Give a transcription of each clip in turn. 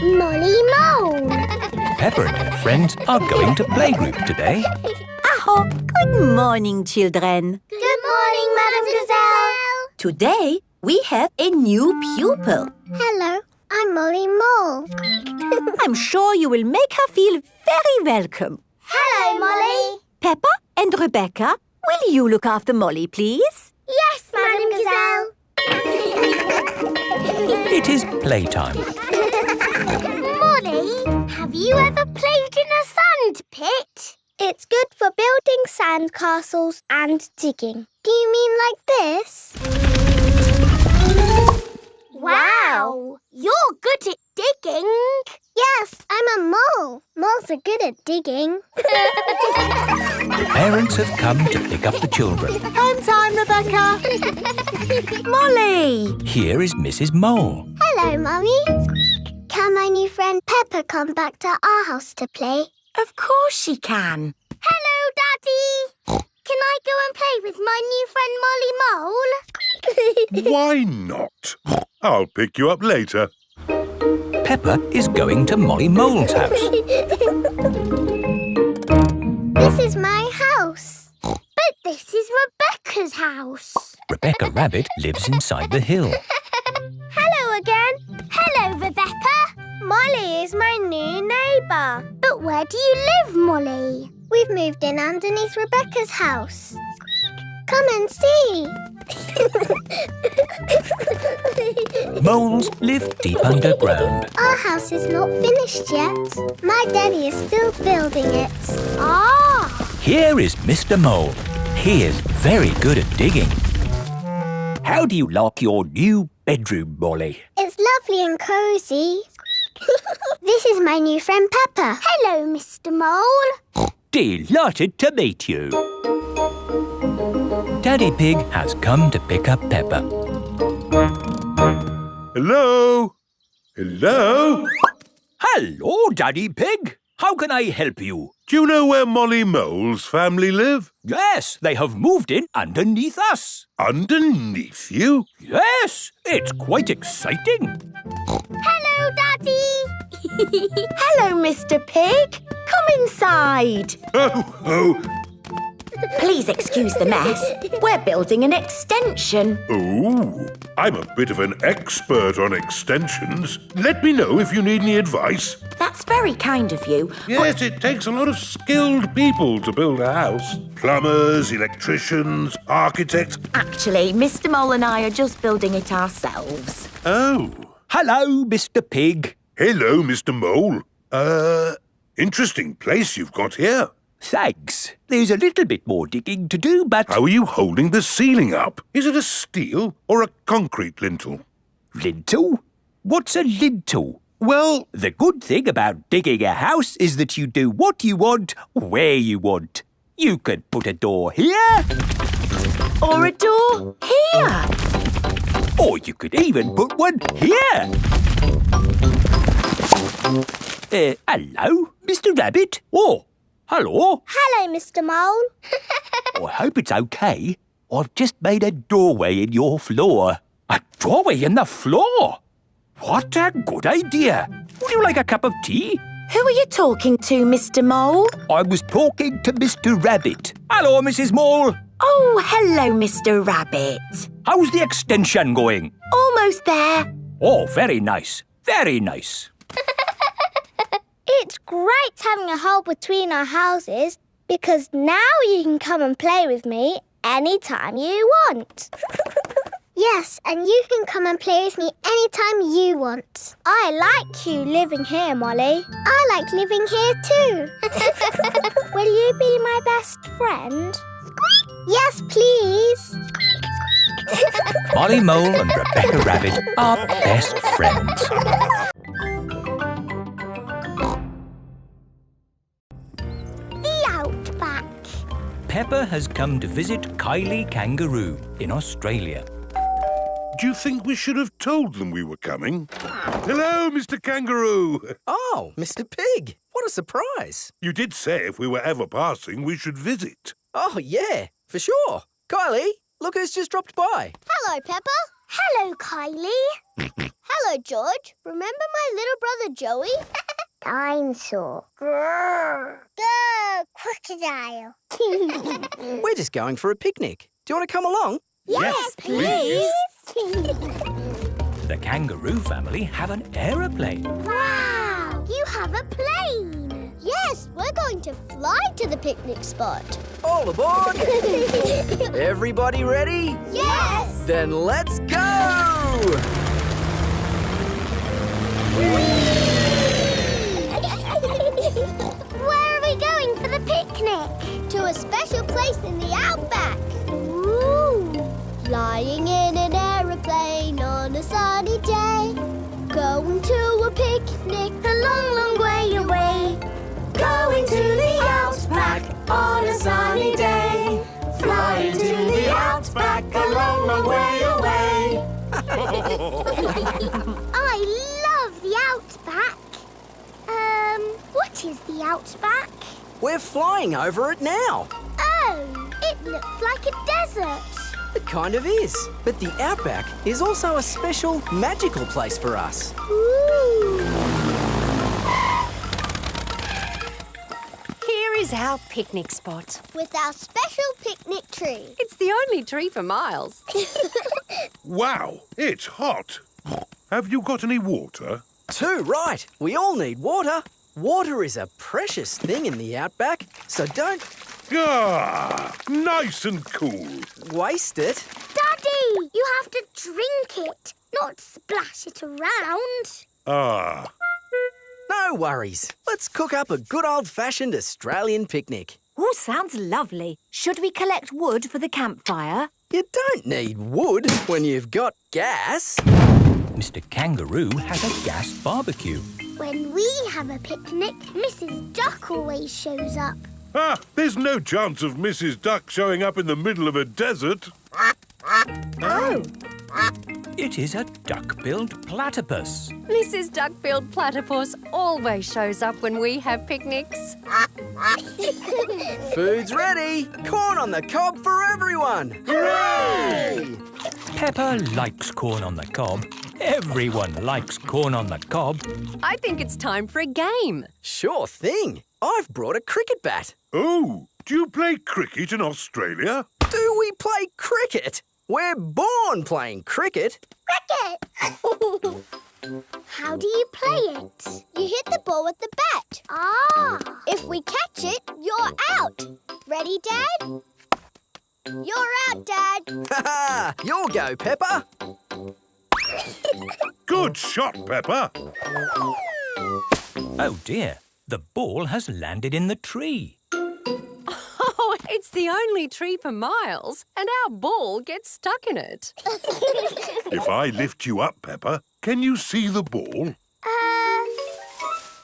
Molly Mole. Peppa and her friends are going to playgroup today. Aho, good morning, children. Good morning, Madam Gazelle. Today, we have a new pupil. Hello, I'm Molly Mole. I'm sure you will make her feel very welcome. Hello, Molly. Peppa and Rebecca, will you look after Molly, please? Yes, Madam Gazelle. It is playtime. Molly, have you ever played in a sand pit? It's good for building sand castles and digging. Do you mean like this? Wow! You're good at digging. Yes, I'm a mole. Moles are good at digging. The parents have come to pick up the children. Home time, Rebecca. Molly! Here is Mrs. Mole. Hello, Mummy. Can my new friend Peppa come back to our house to play? Of course she can. Hello, Daddy. Can I go and play with my new friend Molly Mole? Why not? I'll pick you up later. Peppa is going to Molly Mole's house. This is my house. But this is Rebecca's house. Rebecca Rabbit lives inside the hill. Hello again. Hello, Rebecca. Molly is my new neighbour. But where do you live, Molly? We've moved in underneath Rebecca's house. Come and see. Moles live deep underground. Our house is not finished yet. My daddy is still building it. Ah! Here is Mr. Mole. He is very good at digging. How do you like your new bedroom, Molly? It's lovely and cosy. This is my new friend Peppa. Hello, Mr. Mole. Delighted to meet you. Daddy Pig has come to pick up Peppa. Hello? Hello? Hello, Daddy Pig. How can I help you? Do you know where Molly Mole's family live? Yes, they have moved in underneath us. Underneath you? Yes, it's quite exciting. Hello, Daddy. Hello, Mr. Pig. Come inside. Oh. Please excuse the mess. We're building an extension. Oh, I'm a bit of an expert on extensions. Let me know if you need any advice. That's very kind of you. Yes, it takes a lot of skilled people to build a house. Plumbers, electricians, architects. Actually, Mr. Mole and I are just building it ourselves. Oh. Hello, Mr. Pig. Hello, Mr. Mole. Interesting place you've got here. Thanks. There's a little bit more digging to do, but... How are you holding the ceiling up? Is it a steel or a concrete lintel? Lintel? What's a lintel? Well, The good thing about digging a house is that you do what you want, where you want. You could put a door here, Or a door here. or you could even put one here. Hello, Mr. Rabbit? Oh, hello. Hello, Mr. Mole. I hope it's okay. I've just made a doorway in your floor. A doorway in the floor? What a good idea. Would you like a cup of tea? Who are you talking to, Mr. Mole? I was talking to Mr. Rabbit. Hello, Mrs. Mole. Oh, hello, Mr. Rabbit. How's the extension going? Almost there. Oh, very nice. Very nice. It's great having a hole between our houses because now you can come and play with me anytime you want. Yes, and you can come and play with me anytime you want. I like you living here, Molly. I like living here too. Will you be my best friend? Yes, please. Molly Mole and Rebecca Rabbit are best friends. The Outback. Peppa has come to visit Kylie Kangaroo in Australia. do you think we should have told them we were coming? Hello, Mr. Kangaroo. Oh, Mr. Pig. What a surprise. You did say if we were ever passing, we should visit. Oh, yeah, for sure. Kylie, look who's just dropped by. Hello, Peppa. Hello, Kylie. Hello, George. Remember my little brother Joey? Dinosaur. Grrr. Grrr, crocodile. We're just going for a picnic. Do you want to come along? Yes, please. The kangaroo family have an aeroplane. Wow! You have a plane. Yes, we're going to fly to the picnic spot. All aboard! Everybody ready? Yes! Then let's go! Where are we going for the picnic? To a special place in the outback. Ooh! Flying in an aeroplane on a sunny day. Going to a picnic a long, long way away. Going to the outback on a sunny day. Flying to the outback a long, long way away. I love the outback. What is the outback? We're flying over it now. Oh, it looks like a desert. It kind of is. But the outback is also a special, magical place for us. Ooh. Here is our picnic spot. With our special picnic tree. It's the only tree for miles. Wow, it's hot. Have you got any water? Too right. We all need water. Water is a precious thing in the outback, so don't Ah, nice and cool. waste it. Daddy, you have to drink it, not splash it around. Ah, No worries. Let's cook up a good old-fashioned Australian picnic. Oh, sounds lovely. Should we collect wood for the campfire? You don't need wood when you've got gas. Mr. Kangaroo has a gas barbecue. When we have a picnic, Mrs. Duck always shows up. there's no chance of Mrs. Duck showing up in the middle of a desert. Oh. It is a duck-billed platypus. Mrs. Duck-billed Platypus always shows up when we have picnics. Food's ready. Corn on the cob for everyone. Hooray! Peppa likes corn on the cob. Everyone likes corn on the cob. I think it's time for a game. Sure thing. I've brought a cricket bat. Oh, do you play cricket in Australia? Do we play cricket? We're born playing cricket. Cricket! How do you play it? You hit the ball with the bat. Ah! If we catch it, you're out. Ready, Dad? You're out, Dad. Ha! You'll go, Peppa. Good shot, Peppa. Oh dear, the ball has landed in the tree. Oh, it's the only tree for miles, and our ball gets stuck in it. If I lift you up, Peppa, can you see the ball?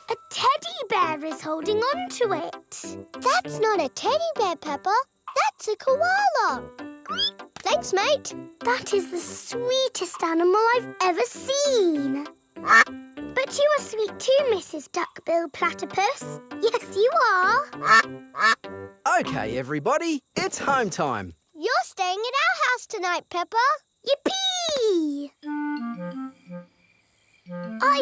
A teddy bear is holding on to it. That's not a teddy bear, Peppa. That's a koala. Thanks, mate. That is the sweetest animal I've ever seen. But you are sweet too, Mrs. Duck-billed Platypus. Yes, you are. OK, everybody, it's home time. You're staying at our house tonight, Peppa. Yippee! I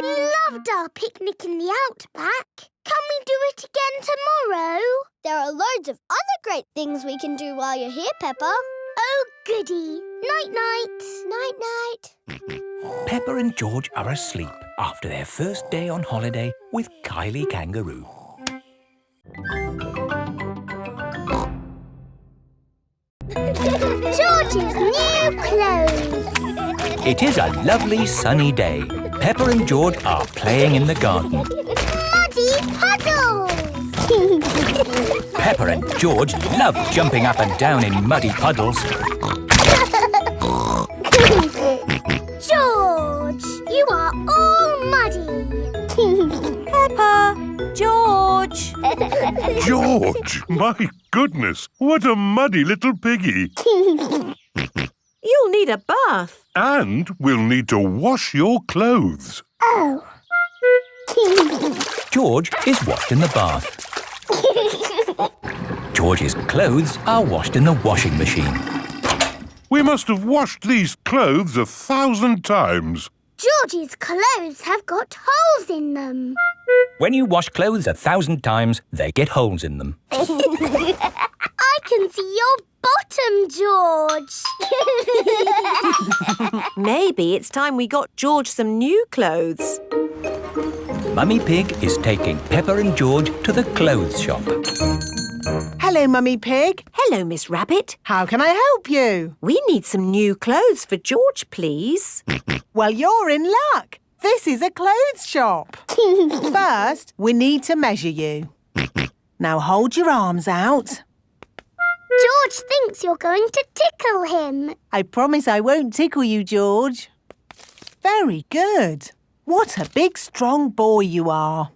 loved our picnic in the outback. Can we do it again tomorrow? There are loads of other great things we can do while you're here, Peppa. Oh, goody. Night-night. Night-night. Peppa and George are asleep after their first day on holiday with Kylie Kangaroo. George's new clothes. It is a lovely sunny day. Peppa and George are playing in the garden. Muddy puddles. Peppa and George love jumping up and down in muddy puddles. George, you are all muddy. Peppa! George! George, my goodness, what a muddy little piggy. You'll need a bath. And we'll need to wash your clothes. Oh. George is washed in the bath. George's clothes are washed in the washing machine. We must have washed these clothes 1,000 times. George's clothes have got holes in them. When you wash clothes 1,000 times, they get holes in them. I can see your bottom, George. Maybe it's time we got George some new clothes. Mummy Pig is taking Peppa and George to the clothes shop. Hello, Mummy Pig. Hello, Miss Rabbit. How can I help you? We need some new clothes for George, please. Well, you're in luck. This is a clothes shop. First, we need to measure you. Now hold your arms out. George thinks you're going to tickle him. I promise I won't tickle you, George. Very good. What a big, strong boy you are.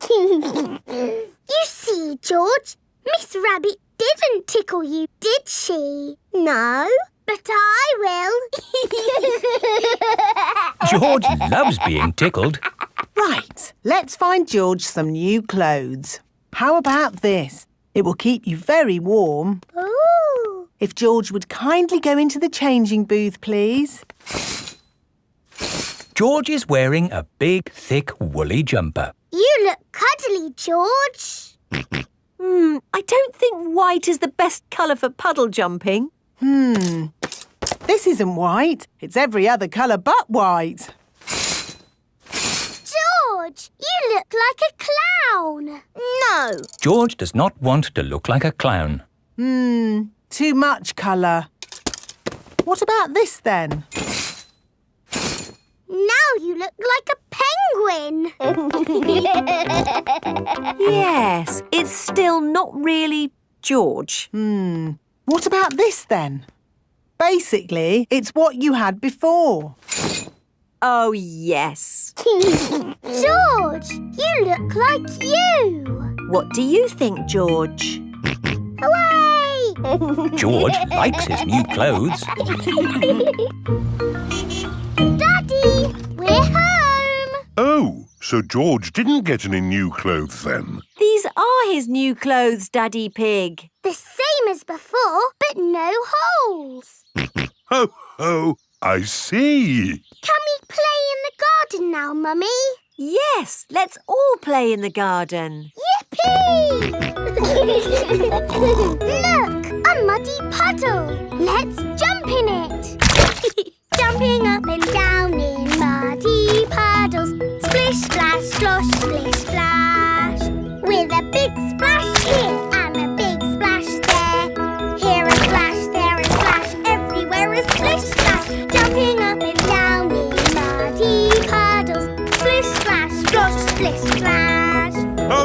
You see, George, Miss Rabbit didn't tickle you, did she? No, but I will. George loves being tickled. Right, let's find George some new clothes. How about this? It will keep you very warm. Ooh. If George would kindly go into the changing booth, please. George is wearing a big, thick, woolly jumper. You look cuddly, George. I don't think white is the best colour for puddle jumping. This isn't white. It's every other colour but white. George, you look like a clown. No. George does not want to look like a clown. Too much colour. What about this then? Now you look like a penguin. Yes, it's still not really George. What about this then? Basically, it's what you had before. Oh, yes. George, you look like you. What do you think, George? Hooray! George likes his new clothes. Daddy, we're home. Oh, so George didn't get any new clothes then? These are his new clothes, Daddy Pig. The same as before, but no holes. Ho, ho, I see. Can we play in the garden now, Mummy? Yes, let's all play in the garden. Yippee! Look, a muddy puddle. Let's jump in it. Jumping up and down in muddy puddles. Splish, splash, slosh, splish, splash. With a big splash here and a big splash there. Here a splash, there a splash, everywhere a splish, splash. Jumping up and down in muddy puddles. Splish, splash, slosh, splish, splash. Oh,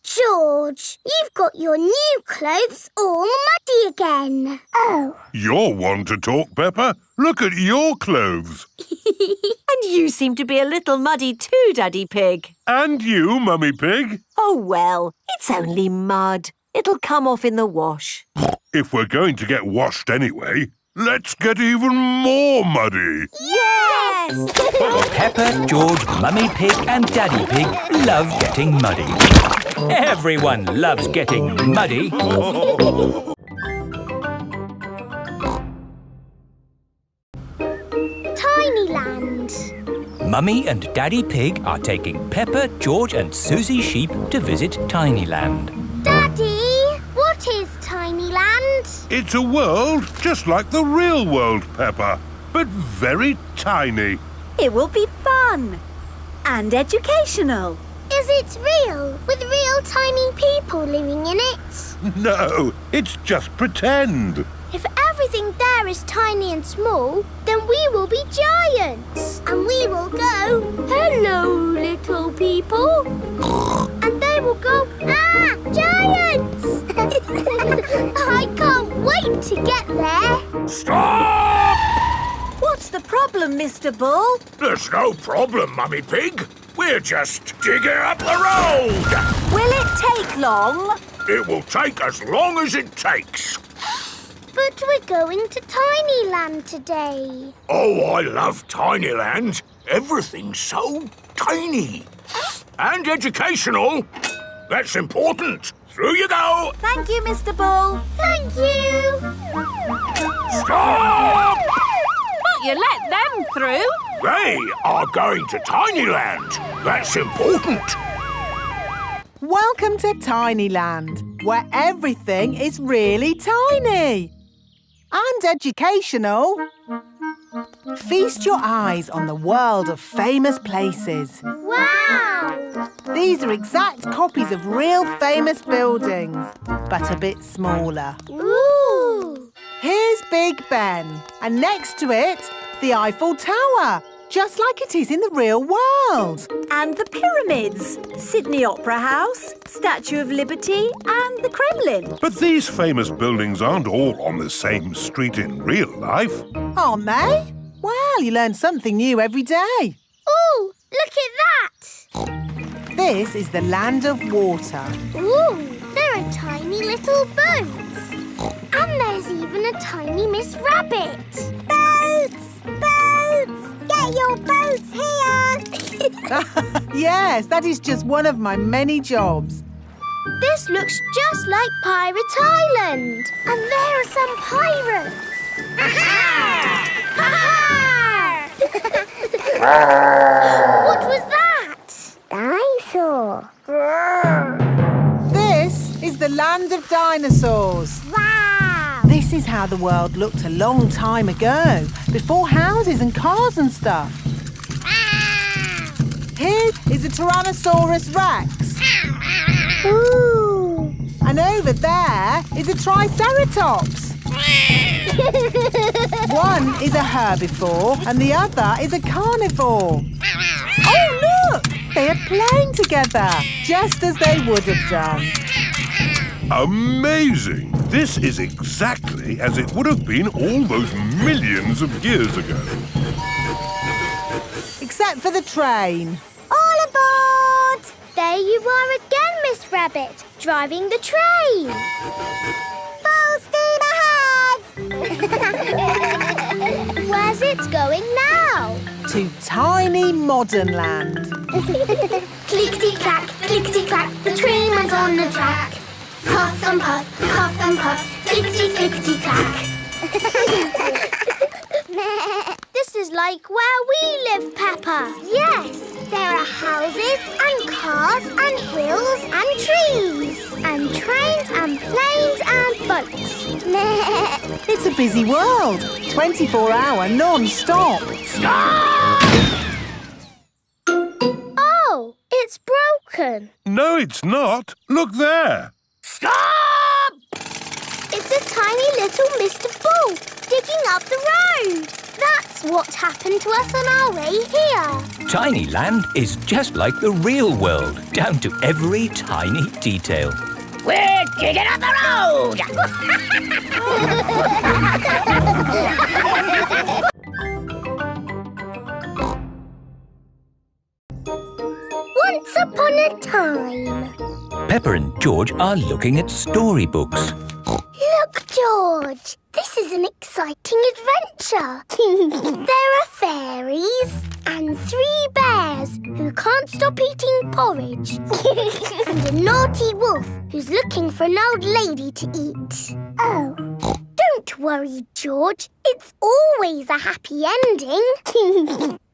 George, you've got your new clothes all muddy again. Oh. you're one to talk, Peppa. Look at your clothes. And you seem to be a little muddy too, Daddy Pig. And you, Mummy Pig. Oh, well, it's only mud. It'll come off in the wash. If we're going to get washed anyway, let's get even more muddy. Yes! Peppa, George, Mummy Pig and Daddy Pig love getting muddy. Everyone loves getting muddy. Tinyland. Mummy and Daddy Pig are taking Peppa, George and Susie Sheep to visit Tinyland. Daddy, what is Tinyland? It's a world just like the real world, Peppa, but very tiny. It will be fun and educational. Is it real, with real tiny people living in it? No, it's just pretend. If everything there is tiny and small, then we will be giants. And we will go, hello, little people. And they will go, ah, giants! I can't wait to get there. Stop! What's the problem, Mr. Bull? There's no problem, Mummy Pig. We're just digging up the road. Will it take long? It will take as long as it takes. But we're going to Tinyland today. Oh, I love Tinyland. Everything's so tiny. And educational. That's important. Through you go. Thank you, Mr. Bull. Thank you. Stop! Not you let them through? They are going to Tinyland. That's important. Welcome to Tinyland, where everything is really tiny. And educational. Feast your eyes on the world of famous places. Wow! These are exact copies of real famous buildings, but a bit smaller. Ooh! Here's Big Ben, and next to it, the Eiffel Tower, just like it is in the real world. And the pyramids, Sydney Opera House, Statue of Liberty and the Kremlin. But these famous buildings aren't all on the same street in real life. Aren't they? Well, you learn something new every day. Ooh, look at that! This is the land of water. Ooh, there are tiny little boats. And there's even a tiny Miss Rabbit. Boats! Boats! Get your boats here! Yes, that is just one of my many jobs. This looks just like Pirate Island. And there are some pirates. What was that? Dinosaur. This is the land of dinosaurs. Wow! This is how the world looked a long time ago, before houses and cars and stuff. Here is a Tyrannosaurus Rex. Ooh! And over there is a Triceratops. One is a herbivore and the other is a carnivore. Oh, look! They are playing together, just as they would have done. Amazing! This is exactly as it would have been all those millions of years ago. Except for the train. All aboard! There you are again, Miss Rabbit, driving the train. Full steam ahead! Where's it going now? To tiny modern land. Clickety-clack, clickety-clack, the train went on the track. Puff and puff, clickety-clickety-clack. This is like where we live, Peppa. Yes, there are houses and cars and hills and trees and trains and planes and boats. It's a busy world. 24-hour non-stop. Oh, it's broken. No, it's not. Look there. Stop! It's a tiny little Mr. Bull digging up the road. That's what happened to us on our way here. Tinyland is just like the real world, down to every tiny detail. We're digging up the road! Once upon a time. Peppa and George are looking at storybooks. Look, George, this is an exciting adventure. There are fairies and 3 bears who can't stop eating porridge. And a naughty wolf who's looking for an old lady to eat. Oh. Don't worry, George. It's always a happy ending.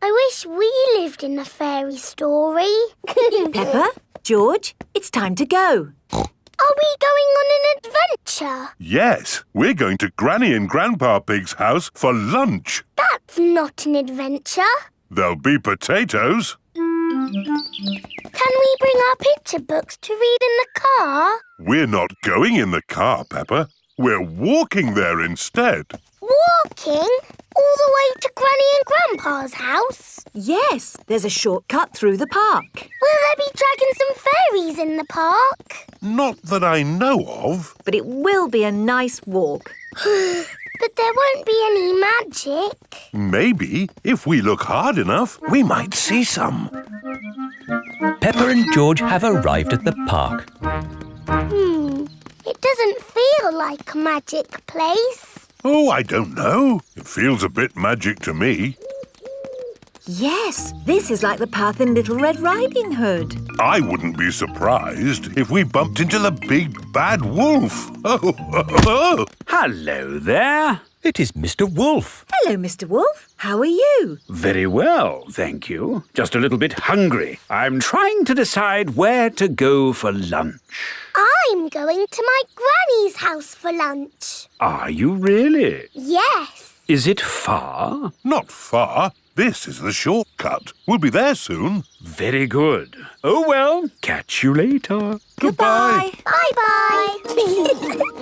I wish we lived in a fairy story. Peppa, George, it's time to go. Are we going on an adventure? Yes, we're going to Granny and Grandpa Pig's house for lunch. That's not an adventure. There'll be potatoes. Can we bring our picture books to read in the car? We're not going in the car, Peppa. We're walking there instead. Walking? All the way to Granny and Grandpa's house? Yes, there's a shortcut through the park. Will there be dragons and fairies in the park? Not that I know of. But it will be a nice walk. But there won't be any magic. Maybe, if we look hard enough, we might see some. Peppa and George have arrived at the park. It doesn't feel like a magic place. Oh, I don't know. It feels a bit magic to me. Yes, this is like the path in Little Red Riding Hood. I wouldn't be surprised if we bumped into the big bad wolf. Oh. Hello there. It is Mr. Wolf. Hello, Mr. Wolf. How are you? Very well, thank you. Just a little bit hungry. I'm trying to decide where to go for lunch. I'm going to my granny's house for lunch. Are you really? Yes. Is it far? Not far. This is the shortcut. We'll be there soon. Very good. Oh, well, catch you later. Goodbye. Bye-bye.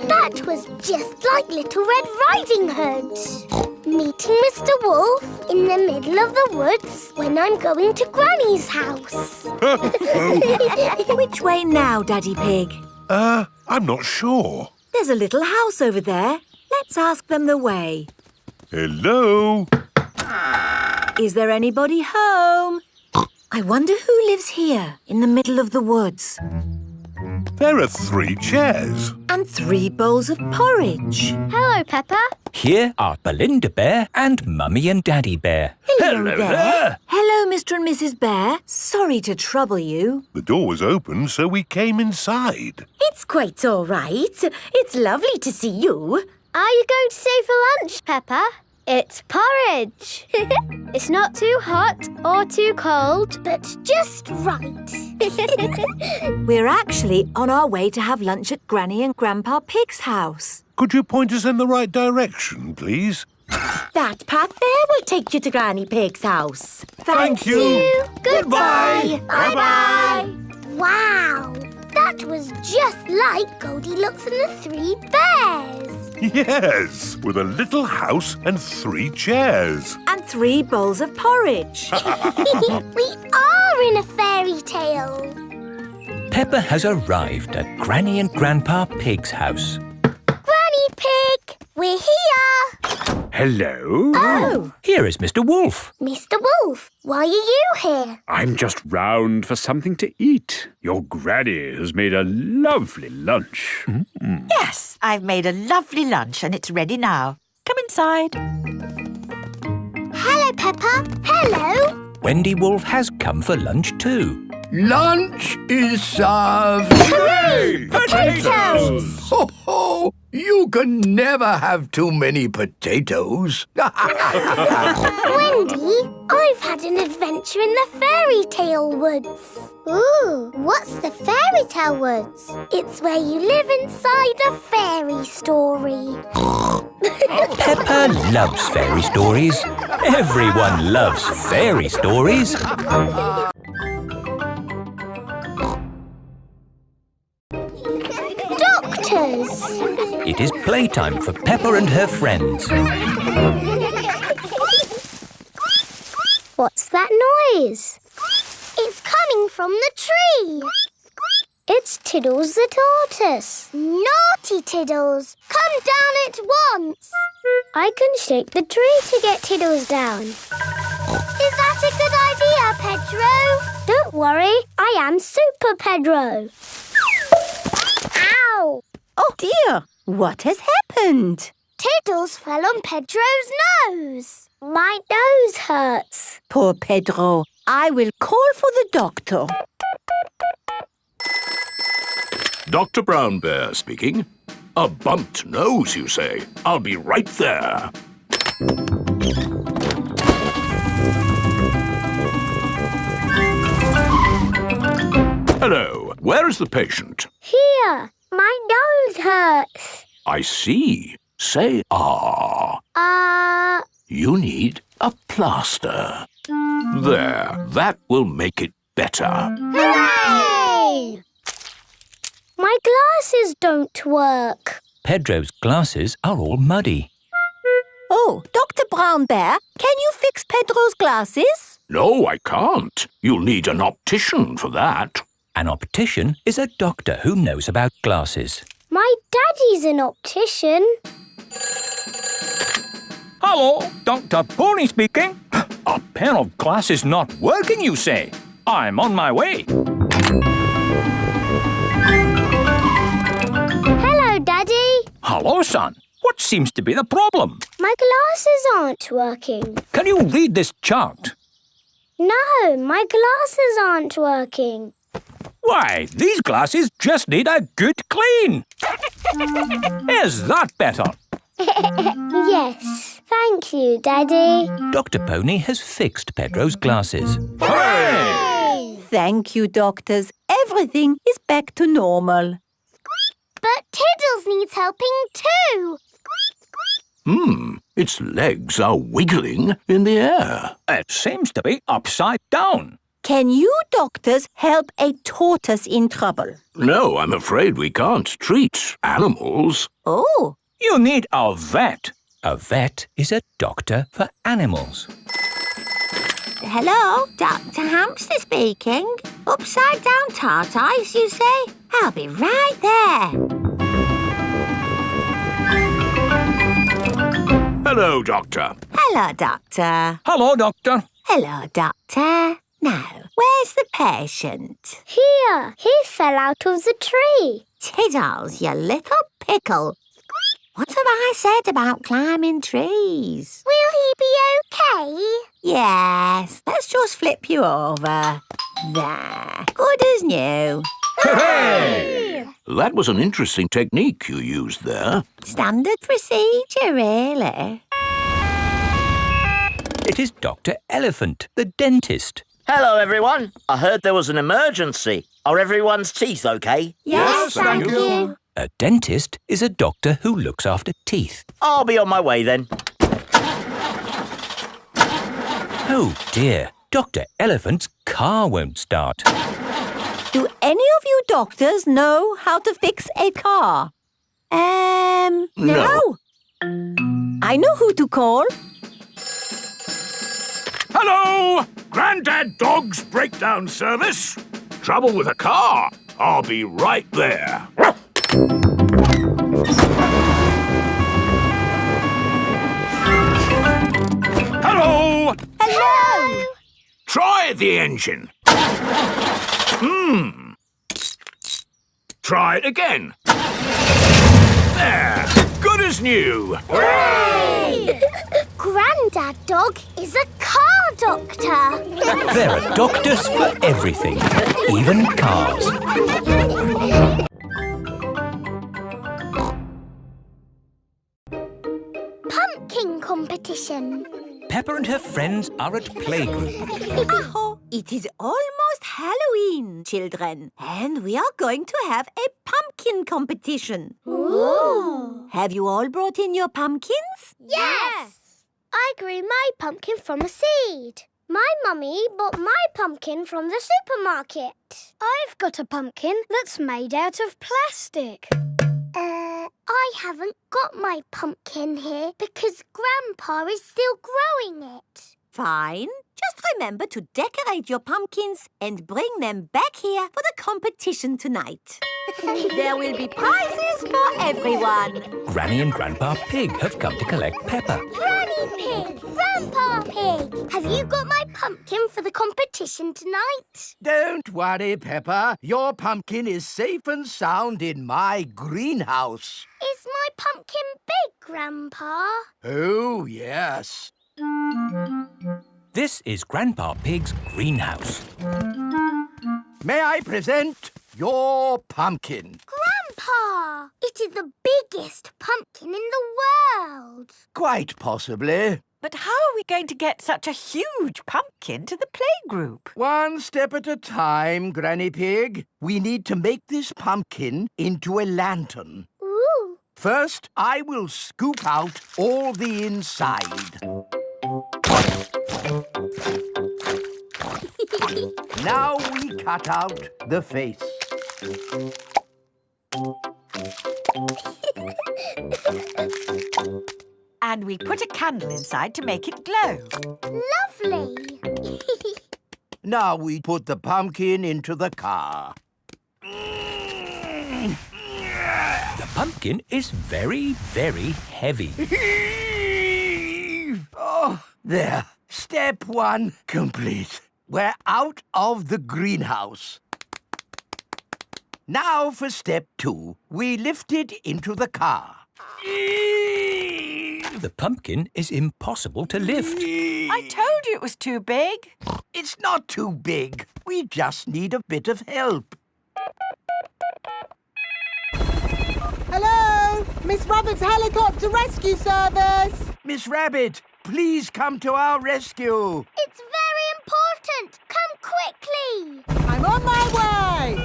That was just like Little Red Riding Hood. Meeting Mr. Wolf in the middle of the woods when I'm going to Granny's house. Which way now, Daddy Pig? I'm not sure. There's a little house over there. Let's ask them the way. Hello? Is there anybody home? I wonder who lives here in the middle of the woods. There are 3 chairs. And 3 bowls of porridge. Hello, Peppa. Here are Belinda Bear and Mummy and Daddy Bear. Hello there. Hello, Mr. and Mrs. Bear. Sorry to trouble you. The door was open, so we came inside. It's quite all right. It's lovely to see you. Are you going to stay for lunch, Peppa? It's porridge. It's not too hot or too cold, but just right. We're actually on our way to have lunch at Granny and Grandpa Pig's house. Could you point us in the right direction, please? That path there will take you to Granny Pig's house. Thank you. Goodbye. Bye-bye. Wow, that was just like Goldilocks and the 3 bears. Yes, with a little house and 3 chairs. And 3 bowls of porridge. We are in a fairy tale. Peppa has arrived at Granny and Grandpa Pig's house. Granny Pig, we're here. Hello? Oh. Here is Mr. Wolf. Mr. Wolf, why are you here? I'm just round for something to eat. Your granny has made a lovely lunch. Yes, I've made a lovely lunch and it's ready now. Come inside. Hello, Peppa. Hello. Wendy Wolf has come for lunch too. Lunch is served. Hooray! Potatoes! Ho, ho! You can never have too many potatoes. Wendy, I've had an adventure in the fairy tale woods. Ooh, what's the fairy tale woods? It's where you live inside a fairy story. Peppa loves fairy stories. Everyone loves fairy stories. Doctors! It is playtime for Peppa and her friends. What's that noise? It's coming from the tree. It's Tiddles the tortoise. Naughty Tiddles! Come down at once! I can shake the tree to get Tiddles down. Is that a good idea, Pedro? Don't worry, I am Super Pedro. Ow! Oh dear, what has happened? Tiddles fell on Pedro's nose. My nose hurts. Poor Pedro. I will call for the doctor. Dr. Brown Bear speaking. A bumped nose, you say? I'll be right there. Hello. Where is the patient? Here. My nose hurts. I see. Say ah. You need a plaster. There. That will make it better. Hooray! My glasses don't work. Pedro's glasses are all muddy. Oh, Dr. Brown Bear, can you fix Pedro's glasses? No, I can't. You'll need an optician for that. An optician is a doctor who knows about glasses. My daddy's an optician. Hello, Dr. Pony speaking. A pair of glasses not working, you say? I'm on my way. Hello, Daddy. Hello, son. What seems to be the problem? My glasses aren't working. Can you read this chart? No, my glasses aren't working. Why, these glasses just need a good clean. Is that better? Yes, thank you, Daddy. Dr. Pony has fixed Pedro's glasses. Hooray! Thank you, doctors. Everything is back to normal. But Tiddles needs helping too. Its legs are wiggling in the air. It seems to be upside down. Can you doctors help a tortoise in trouble? No, I'm afraid we can't treat animals. Oh. You need a vet. A vet is a doctor for animals. Hello, Dr. Hamster speaking. Upside down tortoise, you say? I'll be right there. Hello, Doctor. Hello, Doctor. Hello, Doctor. Hello, Doctor. Now, where's the patient? Here, he fell out of the tree. Tiddles, you little pickle. What have I said about climbing trees? Will he be okay? Yes, let's just flip you over. There, good as new. Hooray! That was an interesting technique you used there. Standard procedure, really. It is Dr. Elephant, the dentist. Hello, everyone. I heard there was an emergency. Are everyone's teeth okay? Yes, thank you. A dentist is a doctor who looks after teeth. I'll be on my way then. Oh dear, Dr. Elephant's car won't start. Do any of you doctors know how to fix a car? No. I know who to call. Hello! Grandad Dog's breakdown service. Trouble with a car. I'll be right there. Hello! Hello! Try the engine. Try it again. There! Good as new. Hooray! Grandad Dog is a car doctor. There are doctors for everything, even cars. Pumpkin competition. Peppa and her friends are at playgroup. It is almost Halloween, children, and we are going to have a pumpkin competition. Ooh. Have you all brought in your pumpkins? Yes. I grew my pumpkin from a seed. My mummy bought my pumpkin from the supermarket. I've got a pumpkin that's made out of plastic. I haven't got my pumpkin here because Grandpa is still growing it. Fine. Just remember to decorate your pumpkins and bring them back here for the competition tonight. There will be prizes for everyone. Granny and Grandpa Pig have come to collect Peppa. Granny Pig! Grandpa Pig! Have you got my pumpkin for the competition tonight? Don't worry, Peppa. Your pumpkin is safe and sound in my greenhouse. Is my pumpkin big, Grandpa? Oh, yes. This is Grandpa Pig's greenhouse. May I present your pumpkin? Grandpa! It is the biggest pumpkin in the world. Quite possibly. But how are we going to get such a huge pumpkin to the playgroup? One step at a time, Granny Pig. We need to make this pumpkin into a lantern. Ooh. First, I will scoop out all the inside. Now we cut out the face. And we put a candle inside to make it glow. Lovely. Now we put the pumpkin into the car. The pumpkin is very, very heavy. Oh, there. Step one complete. We're out of the greenhouse. Now for step two. We lift it into the car. The pumpkin is impossible to lift. I told you it was too big. It's not too big. We just need a bit of help. Hello? Miss Rabbit's helicopter rescue service! Miss Rabbit, please come to our rescue. It's very important. Come quickly. I'm on my way!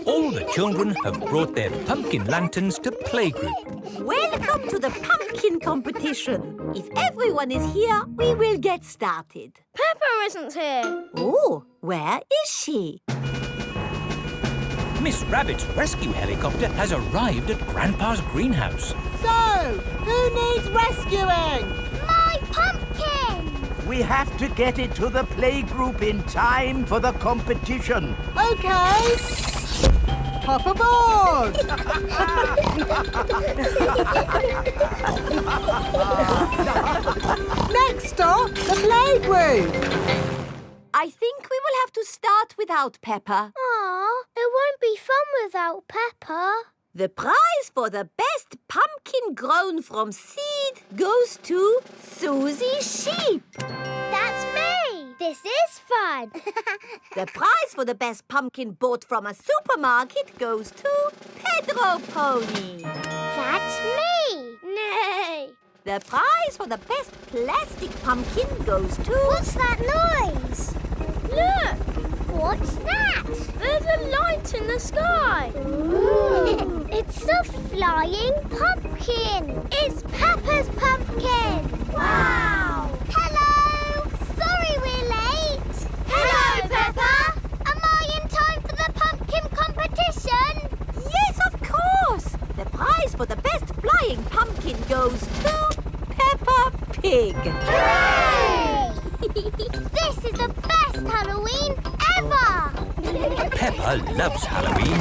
All the children have brought their pumpkin lanterns to playgroup. Welcome to the pumpkin competition. If everyone is here, we will get started. Peppa isn't here. Oh, where is she? Miss Rabbit's rescue helicopter has arrived at Grandpa's greenhouse. So, who needs rescuing? My pumpkin! We have to get it to the playgroup in time for the competition. OK. Hop aboard! Next stop, the playgroup. I think we will have to start without Peppa. Aw, it won't be fun without Peppa. The prize for the best pumpkin grown from seed goes to Susie Sheep. That's me. This is fun. The prize for the best pumpkin bought from a supermarket goes to Pedro Pony. That's me. Nay. The prize for the best plastic pumpkin goes to... What's that noise? Look! What's that? There's a light in the sky. Ooh. It's a flying pumpkin. It's Peppa's pumpkin. Wow! Hello! Sorry we're late. Hello, Peppa. Am I in time for the pumpkin competition? Yes, of course! The prize for the best flying pumpkin goes to Peppa Pig. Hooray! This is the best Halloween ever! Peppa loves Halloween.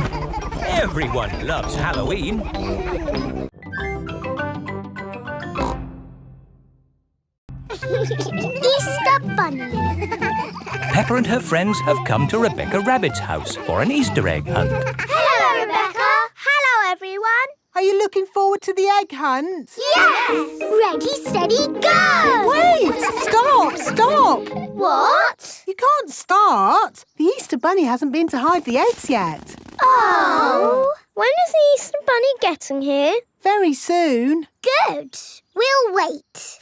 Everyone loves Halloween. Easter Bunny. Peppa and her friends have come to Rebecca Rabbit's house for an Easter egg hunt. Hello, Rebecca. Hello, everyone. Are you looking forward to the egg hunt? Yes! Ready, steady, go! Wait! Stop! What? You can't start. The Easter Bunny hasn't been to hide the eggs yet. Oh! When is the Easter Bunny getting here? Very soon. Good. We'll wait.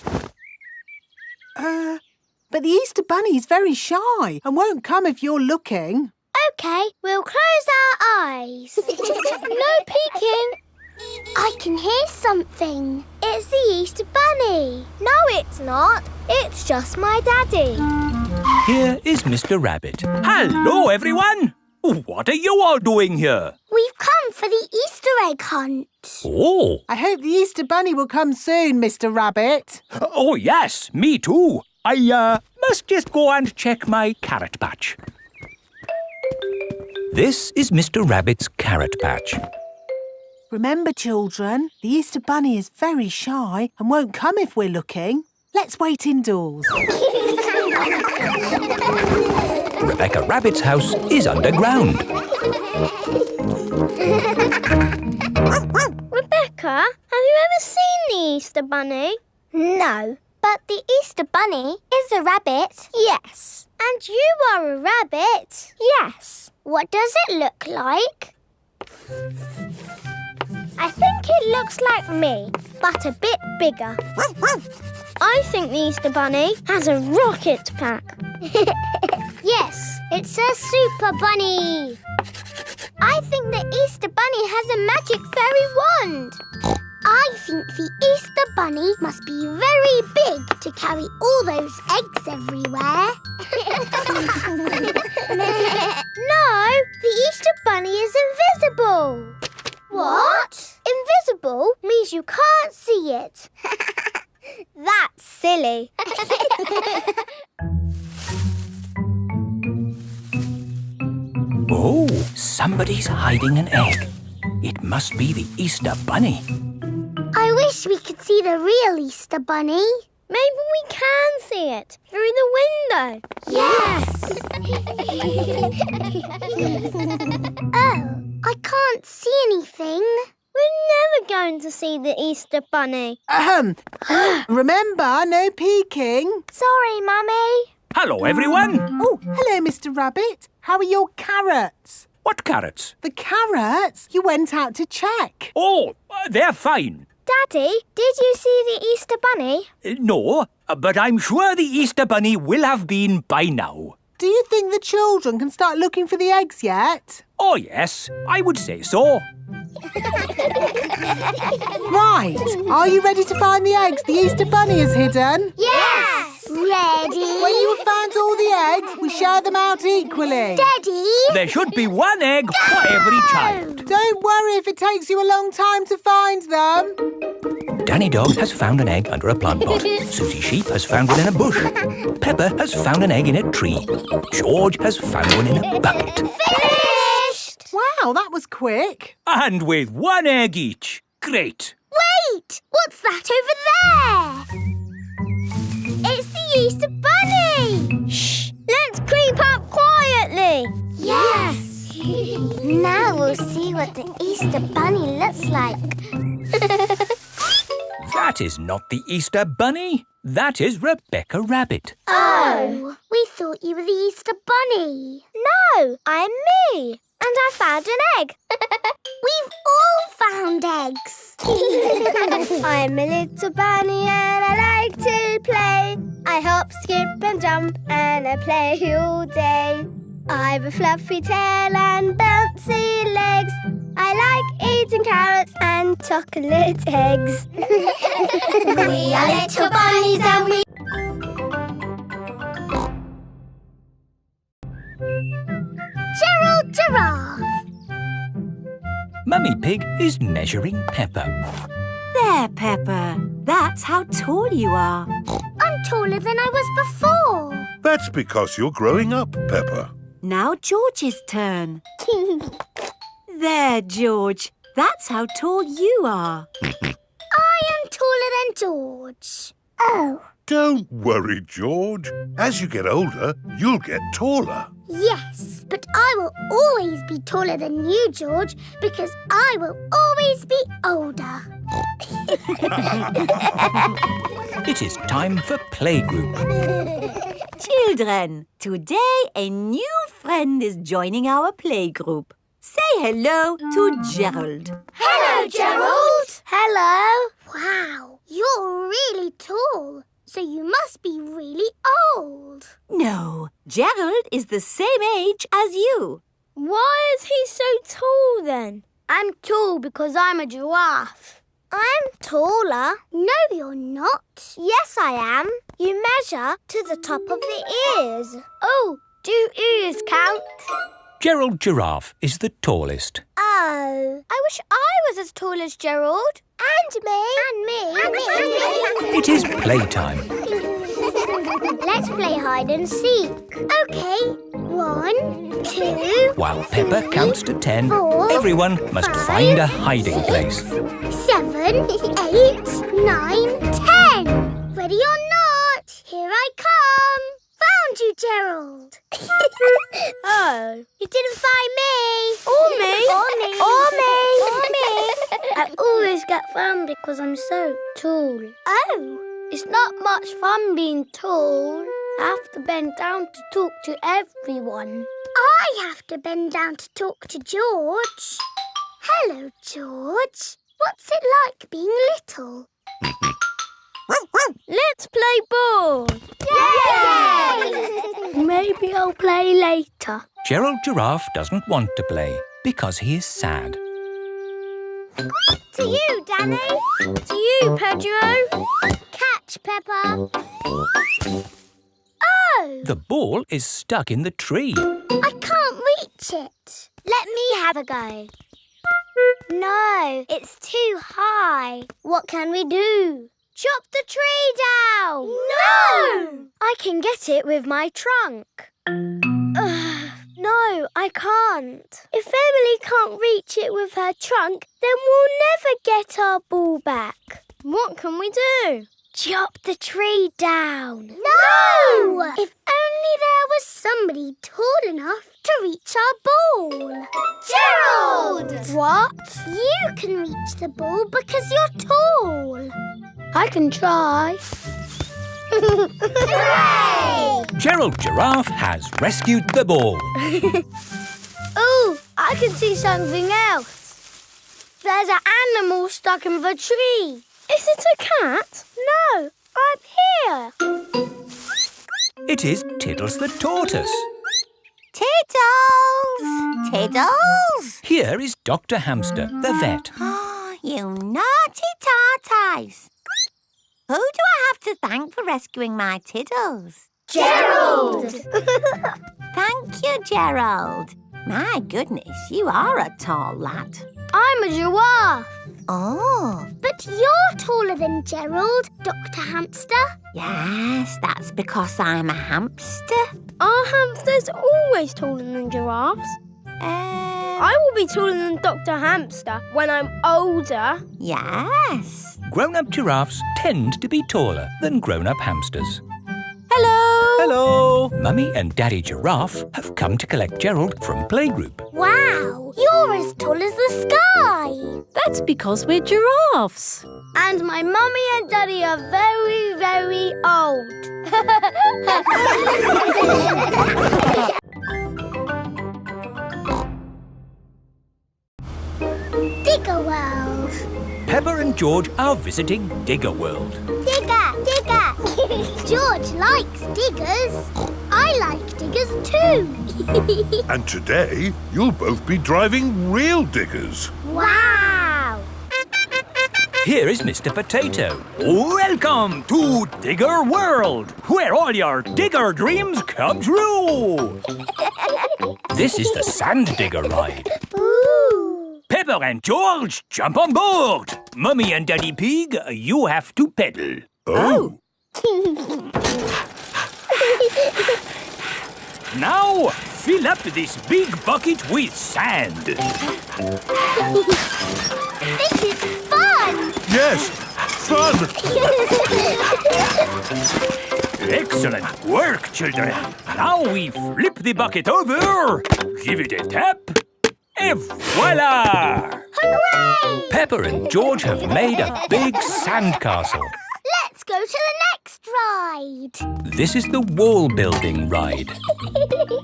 But the Easter Bunny is very shy and won't come if you're looking. OK, we'll close our eyes. No peeking. I can hear something. It's the Easter Bunny. No, it's not. It's just my daddy. Here is Mr. Rabbit. Hello, everyone. What are you all doing here? We've come for the Easter egg hunt. Oh. I hope the Easter Bunny will come soon, Mr. Rabbit. Oh, yes, me too. I must just go and check my carrot patch. This is Mr. Rabbit's carrot patch. Remember, children, the Easter Bunny is very shy and won't come if we're looking. Let's wait indoors. Rebecca Rabbit's house is underground. Rebecca, have you ever seen the Easter Bunny? No, but the Easter Bunny is a rabbit. Yes. And you are a rabbit. Yes. What does it look like? I think it looks like me, but a bit bigger. I think the Easter Bunny has a rocket pack. Yes, it's a super bunny. I think the Easter Bunny has a magic fairy wand. I think the Easter Bunny must be very big to carry all those eggs everywhere. No, the Easter Bunny is invisible. What? Invisible means you can't see it. That's silly. Oh, somebody's hiding an egg. It must be the Easter Bunny. I wish we could see the real Easter Bunny. Maybe we can see it through the window. Yes! Oh, I can't see anything. We're never going to see the Easter Bunny. Remember, no peeking. Sorry, Mummy. Hello, everyone. Oh, hello, Mr. Rabbit. How are your carrots? What carrots? The carrots? You went out to check. Oh, they're fine. Daddy, did you see the Easter Bunny? No, but I'm sure the Easter Bunny will have been by now. Do you think the children can start looking for the eggs yet? Oh, yes, I would say so. Right. Are you ready to find the eggs the Easter Bunny has hidden? Yes! Ready? When you have found all the eggs, we share them out equally. Steady! There should be one egg for every child. Don't worry if it takes you a long time to find them. Danny Dog has found an egg under a plant pot. Susie Sheep has found one in a bush. Peppa has found an egg in a tree. George has found one in a bucket. Finished! Wow, that was quick. And with one egg each. Great. Wait! What's that over there? It's the Easter Bunny! Shh! Let's creep up quietly! Yes! Now we'll see what the Easter Bunny looks like. That is not the Easter Bunny. That is Rebecca Rabbit. Oh! We thought you were the Easter Bunny. No, I'm me. And I found an egg. We've all found eggs. I'm a little bunny and I like to play. I hop, skip and jump and I play all day. I've a fluffy tail and bouncy legs. I like eating carrots and chocolate eggs. We are little bunnies and we... Gerald Giraffe. Mummy Pig is measuring Peppa. There, Peppa. That's how tall you are. I'm taller than I was before. That's because you're growing up, Peppa. Now George's turn. There, George. That's how tall you are. I am taller than George. Oh. Don't worry, George. As you get older, you'll get taller. Yes, but I will always be taller than you, George, because I will always be older. It is time for playgroup. Children, today a new friend is joining our playgroup. Say hello to Gerald. Hello, Gerald. Hello. Wow, you're really tall. So you must be really old. No, Gerald is the same age as you. Why is he so tall then? I'm tall because I'm a giraffe. I'm taller. No, you're not. Yes, I am. You measure to the top of the ears. Oh, do ears count? Gerald Giraffe is the tallest. Oh, I wish I was as tall as Gerald. And me. And me. And me. It is playtime. Let's play hide and seek. OK. 1, 2... While Peppa counts to 10, 4, everyone must 5, find a hiding 6, place. 7, 8, 9, 10. Ready or not, here I come. Found you, Gerald. Oh, you didn't find me. Or me. Or me. Or me. Or me. I always get found because I'm so tall. Oh, it's not much fun being tall. I have to bend down to talk to everyone. I have to bend down to talk to George. Hello, George. What's it like being little? Let's play ball. Yay! Maybe I'll play later. Gerald Giraffe doesn't want to play because he is sad. To you, Danny. To you, Pedro. Catch, Peppa. Oh! The ball is stuck in the tree. I can't reach it. Let me have a go. No, it's too high. What can we do? Chop the tree down! No! I can get it with my trunk. No, I can't. If Emily can't reach it with her trunk, then we'll never get our ball back. What can we do? Chop the tree down. No! If only there was somebody tall enough to reach our ball. Gerald! What? You can reach the ball because you're tall. I can try. Hooray! Gerald Giraffe has rescued the ball. Oh, I can see something else. There's an animal stuck in the tree. Is it a cat? No, up here. It is Tiddles the tortoise. Tiddles! Tiddles! Here is Dr. Hamster, the vet. Oh, you naughty tortoise. Who do I have to thank for rescuing my Tiddles? Gerald! Thank you, Gerald. My goodness, you are a tall lad. I'm a giraffe. Oh. But you're taller than Gerald, Dr. Hamster. Yes, that's because I'm a hamster. Are hamsters always taller than giraffes? I will be taller than Dr. Hamster when I'm older. Yes. Grown-up giraffes tend to be taller than grown-up hamsters. Hello! Hello! Mummy and Daddy Giraffe have come to collect Gerald from playgroup. Wow! You're as tall as the sky! That's because we're giraffes. And my mummy and daddy are very, very old. Digger World. Peppa and George are visiting Digger World. Digger, digger. George likes diggers. I like diggers too. And today, you'll both be driving real diggers. Wow! Here is Mr. Potato. Welcome to Digger World, where all your digger dreams come true. This is the Sand Digger ride. Ooh. Peppa and George, jump on board. Mummy and Daddy Pig, you have to pedal. Oh. Now, fill up this big bucket with sand. This is fun! Yes, fun! Excellent work, children. Now we flip the bucket over, give it a tap, and voila! Hooray! Peppa and George have made a big sandcastle. Let's go to the next ride. This is the wall building ride.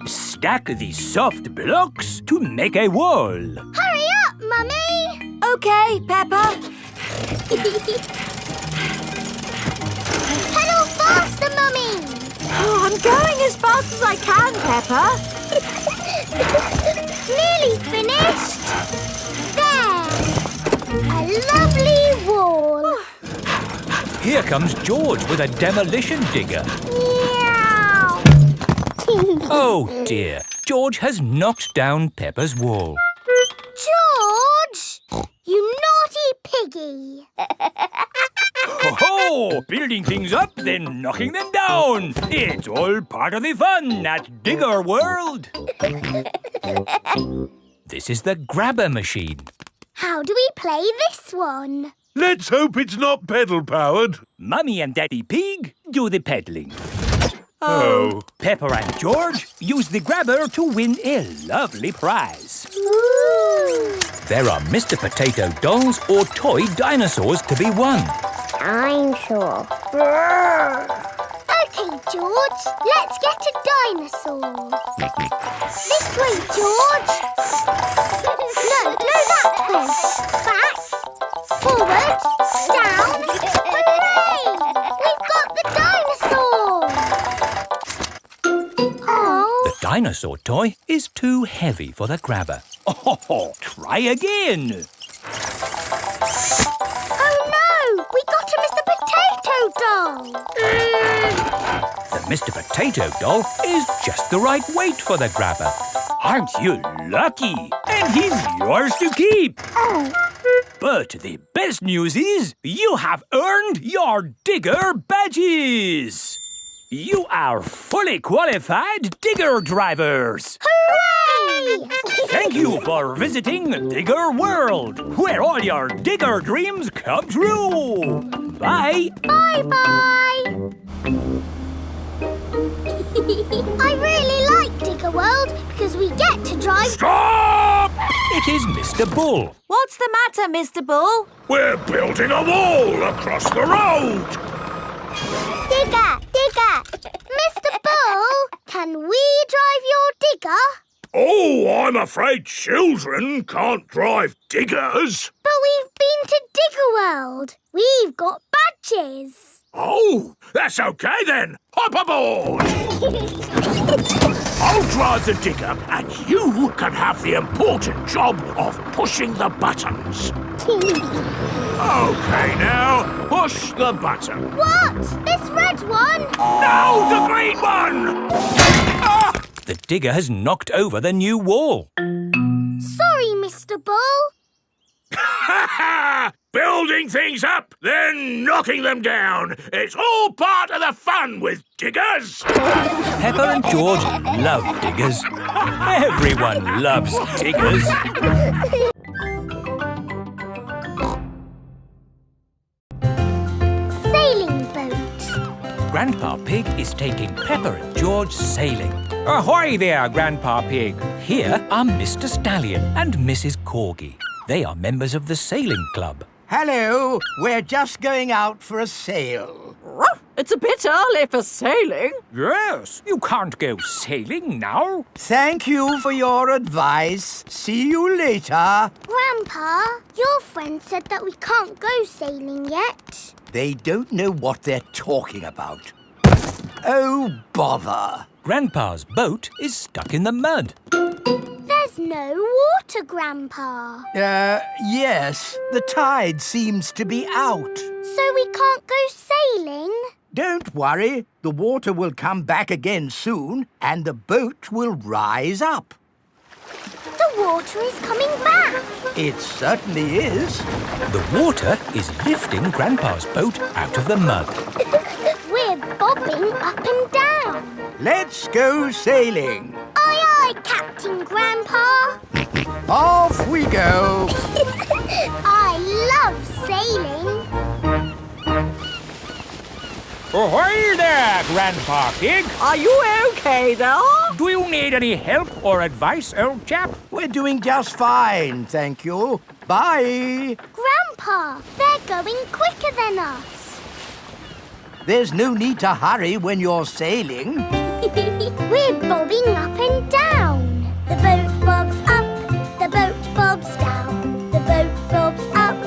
Stack the soft blocks to make a wall. Hurry up, Mummy! OK, Peppa. Pedal faster, Mummy! Oh, I'm going as fast as I can, Peppa. Nearly finished. There! A lovely wall. Here comes George with a demolition digger. Meow. Oh dear, George has knocked down Peppa's wall. George! You naughty piggy! Ho-ho! Building things up, then knocking them down. It's all part of the fun at Digger World. This is the grabber machine. How do we play this one? Let's hope it's not pedal-powered. Mummy and Daddy Pig do the peddling. Oh. Peppa and George use the grabber to win a lovely prize. Ooh. There are Mr. Potato dolls or toy dinosaurs to be won. Dinosaur. OK, George, let's get a dinosaur. This way, George. No, that way. Back, forward, down. Hooray! We've got the dinosaur. Oh. The dinosaur toy is too heavy for the grabber. Oh, try again. Oh no! We got a Mr. Potato doll! The Mr. Potato doll is just the right weight for the grabber. Aren't you lucky? And he's yours to keep. Oh. But the best news is you have earned your digger badges. You are fully qualified digger drivers. Hooray! Thank you for visiting Digger World, where all your digger dreams come true. Bye. Bye-bye. I really like Digger World because we get to drive... Stop! It is Mr. Bull. What's the matter, Mr. Bull? We're building a wall across the road. Digger, Digger. Mr. Bull, can we drive your digger? Oh, Oh, I'm afraid children can't drive diggers. But we've been to Digger World. We've got badges. Oh, that's okay then. Hop aboard. I'll drive the digger and you can have the important job of pushing the buttons. Okay, now, push the button. What? This red one? No, the green one! Ah! The digger has knocked over the new wall. Sorry, Mr. Bull. Building things up, then knocking them down. It's all part of the fun with diggers. Peppa and George love diggers. Everyone loves diggers. Sailing boat. Grandpa Pig is taking Peppa and George sailing. Ahoy there, Grandpa Pig. Here are Mr. Stallion and Mrs. Corgi. They are members of the sailing club. Hello, we're just going out for a sail. It's a bit early for sailing. Yes, you can't go sailing now. Thank you for your advice. See you later. Grandpa, your friend said that we can't go sailing yet. They don't know what they're talking about. Oh, bother. Grandpa's boat is stuck in the mud. There's no water, Grandpa. Yes. The tide seems to be out. So we can't go sailing? Don't worry. The water will come back again soon and the boat will rise up. The water is coming back. It certainly is. The water is lifting Grandpa's boat out of the mud. We're bobbing up and down. Let's go sailing. Aye, aye, Captain Grandpa. Off we go. I love sailing. Ahoy there, Grandpa Pig. Are you okay there? Do you need any help or advice, old chap? We're doing just fine, thank you. Bye. Grandpa, they're going quicker than us. There's no need to hurry when you're sailing. We're bobbing up and down. The boat bobs up, the boat bobs down. The boat bobs up,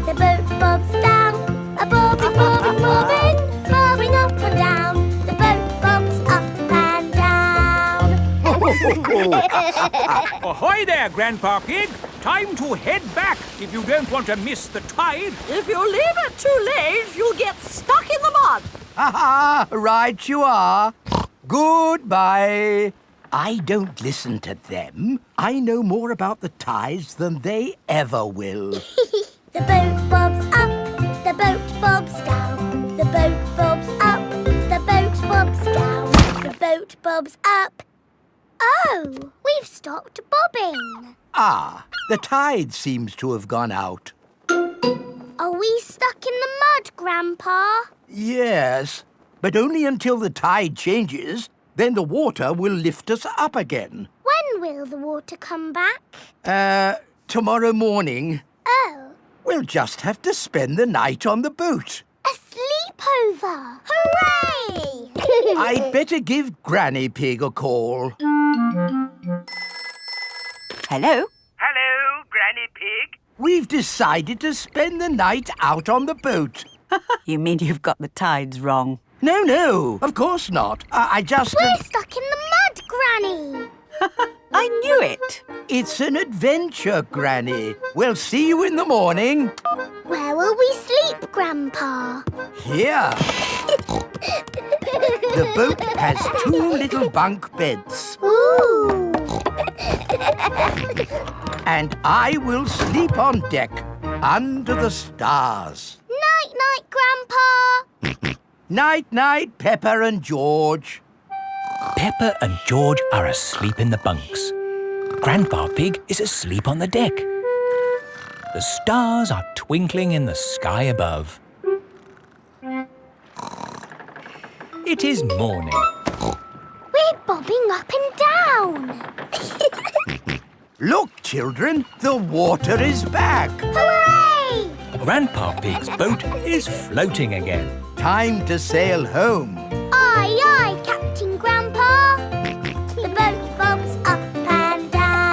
the boat bobs down. A bobbing, bobbing, bobbing, bobbing up and down. The boat bobs up and down. Ahoy there, Grandpa Pig. Time to head back if you don't want to miss the tide. If you leave it too late, you'll get stuck in the mud. Ha-ha, right you are. Goodbye. I don't listen to them. I know more about the tides than they ever will. The boat bobs up, the boat bobs down. The boat bobs up, the boat bobs down. The boat bobs up. Oh, we've stopped bobbing. Ah, the tide seems to have gone out. Are we stuck in the mud, Grandpa? Yes, but only until the tide changes. Then the water will lift us up again. When will the water come back? Tomorrow morning. Oh. We'll just have to spend the night on the boat. A sleepover! Hooray! I'd better give Granny Pig a call. Hello? Hello, Granny Pig. We've decided to spend the night out on the boat. You mean you've got the tides wrong? No, of course not. I just... We're stuck in the mud, Granny. I knew it. It's an adventure, Granny. We'll see you in the morning. Where will we sleep, Grandpa? Here. The boat has 2 little bunk beds. Ooh. And I will sleep on deck, under the stars. Night-night, Grandpa. Night-night, Peppa and George. Peppa and George are asleep in the bunks. Grandpa Pig is asleep on the deck. The stars are twinkling in the sky above. It is morning. We're bobbing up and down. Look, children, the water is back. Hooray! Grandpa Pig's boat is floating again. Time to sail home. Aye, aye, Captain Grandpa. The boat bobs up and down.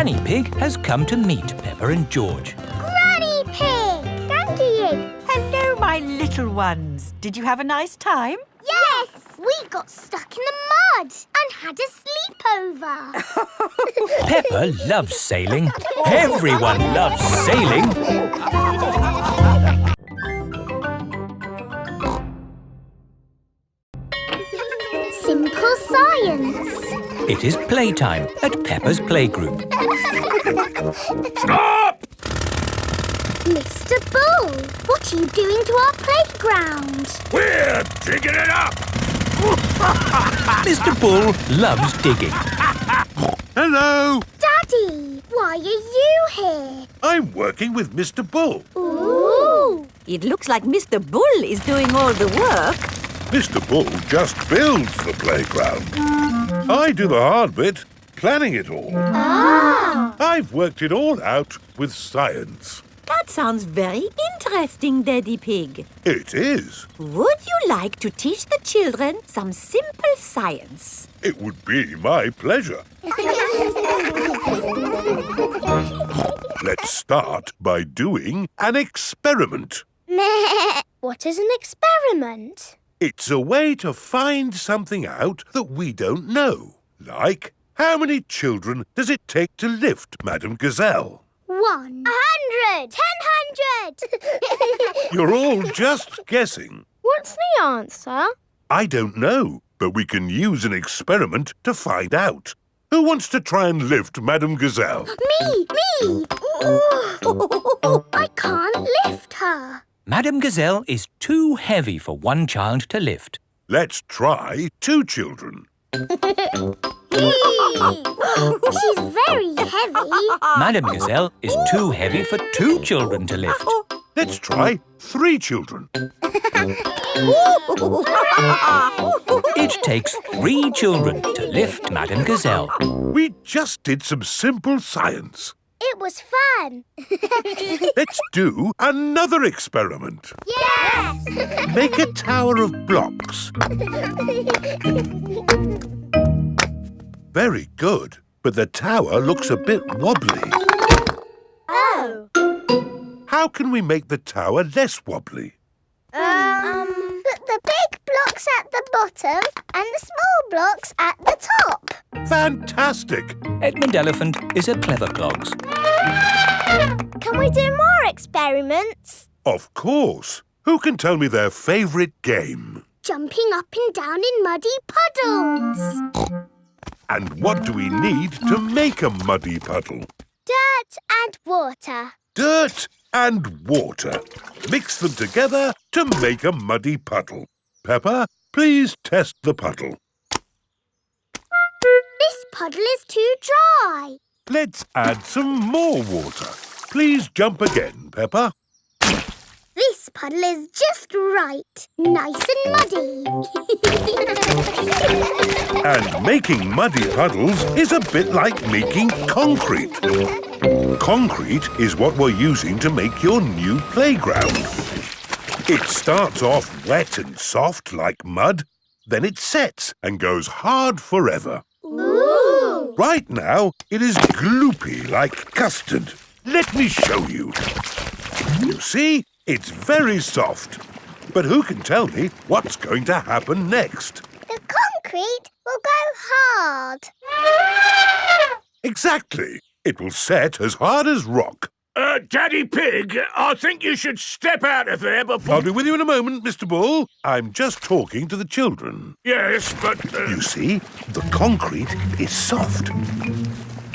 Granny Pig has come to meet Peppa and George. Granny Pig! Thank you. Hello, my little ones. Did you have a nice time? Yes! We got stuck in the mud and had a sleepover. Peppa loves sailing. Everyone loves sailing. Simple science. It is playtime at Peppa's playgroup. Stop! Mr. Bull, what are you doing to our playground? We're digging it up! Mr. Bull loves digging. Hello! Daddy, why are you here? I'm working with Mr. Bull. Ooh! It looks like Mr. Bull is doing all the work. Mr. Bull just builds the playground. I do the hard bit, planning it all. Ah! I've worked it all out with science. That sounds very interesting, Daddy Pig. It is. Would you like to teach the children some simple science? It would be my pleasure. Let's start by doing an experiment. What is an experiment? It's a way to find something out that we don't know. Like, how many children does it take to lift Madame Gazelle? 100! 1000! You're all just guessing. What's the answer? I don't know, but we can use an experiment to find out. Who wants to try and lift Madame Gazelle? Me! I can't lift her. Madame Gazelle is too heavy for one child to lift. Let's try 2 children. She's very heavy. Madame Gazelle is too heavy for 2 children to lift. Let's try 3 children. It takes 3 children to lift Madame Gazelle. We just did some simple science. It was fun. Let's do another experiment. Yes! Make a tower of blocks. Very good, but the tower looks a bit wobbly. Oh. How can we make the tower less wobbly? Put the big blocks at the bottom and the small blocks at the top. Fantastic! Edmund Elephant is a clever clogs. Can we do more experiments? Of course. Who can tell me their favourite game? Jumping up and down in muddy puddles. And what do we need to make a muddy puddle? Dirt and water. Dirt and water. Mix them together to make a muddy puddle. Peppa, please test the puddle. This puddle is too dry. Let's add some more water. Please jump again, Peppa. This puddle is just right. Nice and muddy. And making muddy puddles is a bit like making concrete. Concrete is what we're using to make your new playground. It starts off wet and soft like mud, then it sets and goes hard forever. Ooh! Right now, it is gloopy like custard. Let me show you. You see, it's very soft. But who can tell me what's going to happen next? The concrete will go hard. Exactly. It will set as hard as rock. Daddy Pig, I think you should step out of there before... I'll be with you in a moment, Mr. Bull. I'm just talking to the children. Yes, but... You see, the concrete is soft.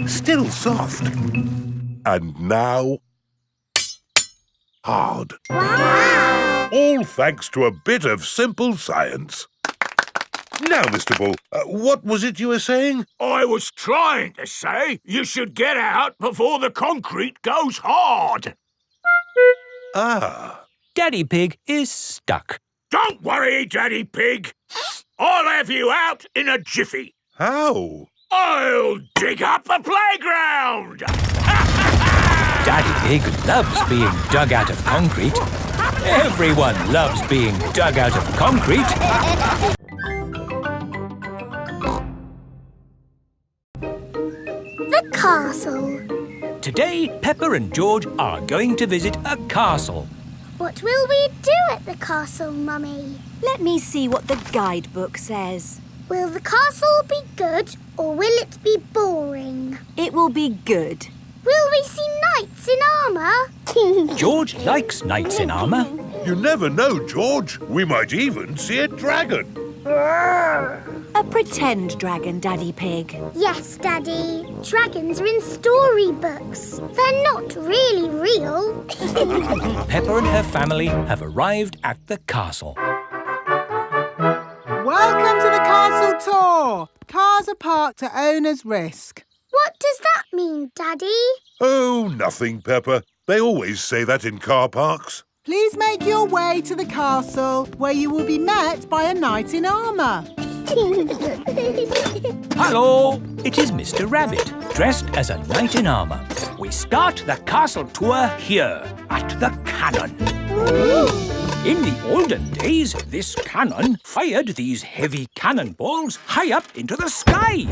Still soft. And now... hard. Wow! All thanks to a bit of simple science. Now, Mr. Bull, what was it you were saying? I was trying to say you should get out before the concrete goes hard. Ah. Daddy Pig is stuck. Don't worry, Daddy Pig. I'll have you out in a jiffy. How? I'll dig up the playground. Daddy Pig loves being dug out of concrete. Everyone loves being dug out of concrete. The castle. Today, Peppa and George are going to visit a castle. What will we do at the castle, Mummy? Let me see what the guidebook says. Will the castle be good or will it be boring? It will be good. Will we see knights in armour? George likes knights in armour. You never know, George. We might even see a dragon. A pretend dragon, Daddy Pig. Yes, Daddy. Dragons are in storybooks. They're not really real. Peppa and her family have arrived at the castle. Welcome to the castle tour. Cars are parked at owner's risk. What does that mean, Daddy? Oh, nothing, Peppa. They always say that in car parks. Please make your way to the castle, where you will be met by a knight in armour. Hello! It is Mr. Rabbit, dressed as a knight in armour. We start the castle tour here, at the cannon. In the olden days, this cannon fired these heavy cannonballs high up into the sky.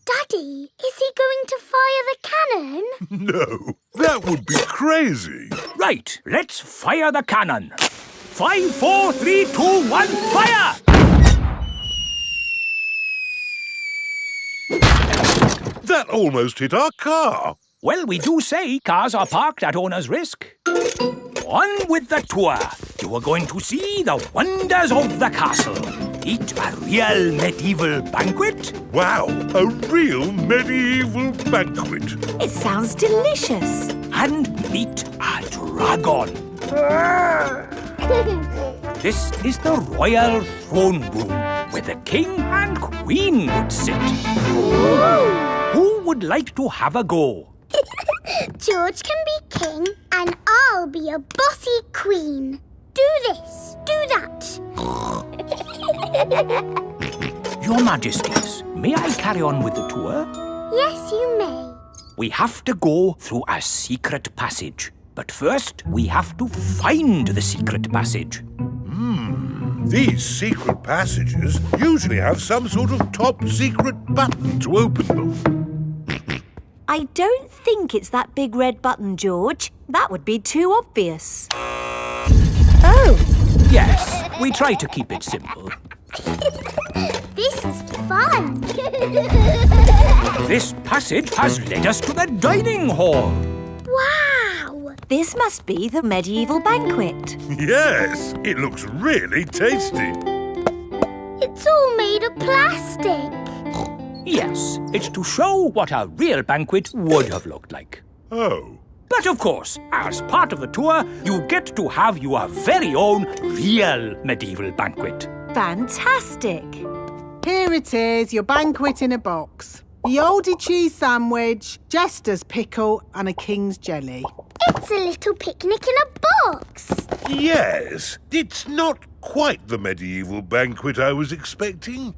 Daddy, is he going to fire the cannon? No, that would be crazy. Right, let's fire the cannon. 5, 4, 3, 2, 1, fire! That almost hit our car. Well, we do say cars are parked at owner's risk. On with the tour. You are going to see the wonders of the castle. Eat a real medieval banquet. Wow, a real medieval banquet. It sounds delicious. And meet a dragon. This is the royal throne room, where the king and queen would sit. Who would like to have a go? George can be king and I'll be a bossy queen. Do this, do that. Your Majesties, may I carry on with the tour? Yes, you may. We have to go through a secret passage. But first, we have to find the secret passage. These secret passages usually have some sort of top secret button to open them. I don't think it's that big red button, George. That would be too obvious. Oh! Yes, we try to keep it simple. This is fun. This passage has led us to the dining hall. Wow! This must be the medieval banquet. Yes, it looks really tasty. It's all made of plastic. Yes, it's to show what a real banquet would have looked like. Oh. But of course, as part of the tour, you get to have your very own real medieval banquet. Fantastic! Here it is, your banquet in a box. The oldie cheese sandwich, jester's pickle and a king's jelly. It's a little picnic in a box. Yes, it's not quite the medieval banquet I was expecting.